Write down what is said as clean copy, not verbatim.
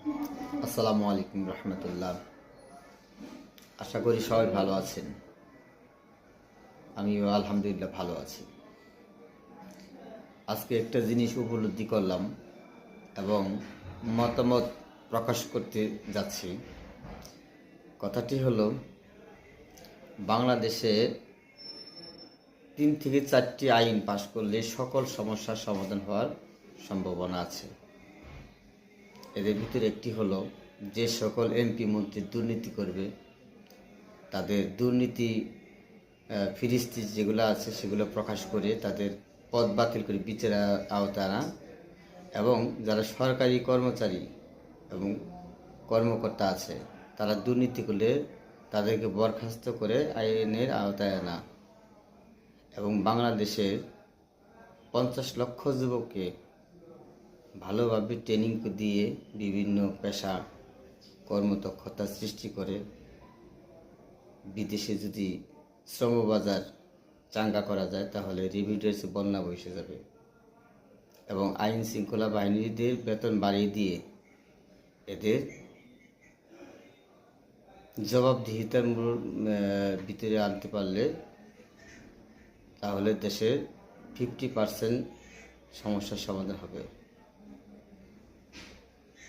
আসসালামু আলাইকুম রহমতুল্লাহ। আশা করি সবাই ভালো আছেন। আমিও আলহামদুলিল্লাহ ভালো আছি। আজকে একটা জিনিস উপলব্ধি করলাম এবং মতামত প্রকাশ করতে যাচ্ছি। কথাটি হলো, বাংলাদেশে 3 থেকে 4টি আইন পাশ করলে সকল সমস্যার সমাধান হওয়ার সম্ভাবনা আছে। এদের ভিতরে একটি হলো, যে সকল এমপি মন্ত্রী দুর্নীতি করবে তাদের দুর্নীতি ফিরিস্তি যেগুলো আছে সেগুলো প্রকাশ করে তাদের পদ বাতিল করে বিচারের আওতায় আনা, এবং যারা সরকারি কর্মচারী এবং কর্মকর্তা আছে তারা দুর্নীতি করলে তাদেরকে বরখাস্ত করে আইনের আওতায় আনা, এবং বাংলাদেশের 50 লক্ষ যুবককে ভালোভাবে ট্রেনিং দিয়ে বিভিন্ন পেশা কর্মদক্ষতা সৃষ্টি করে বিদেশে যদি শ্রমবাজার চাঙ্গা করা যায় তাহলে রেমিটেন্সে বন্যা বসে যাবে, এবং আইন শৃঙ্খলা বাহিনীদের বেতন বাড়িয়ে দিয়ে এদের জবাবদিহিতার ভিতরে আনতে পারলে তাহলে দেশের 50% সমস্যার সমাধান হবে।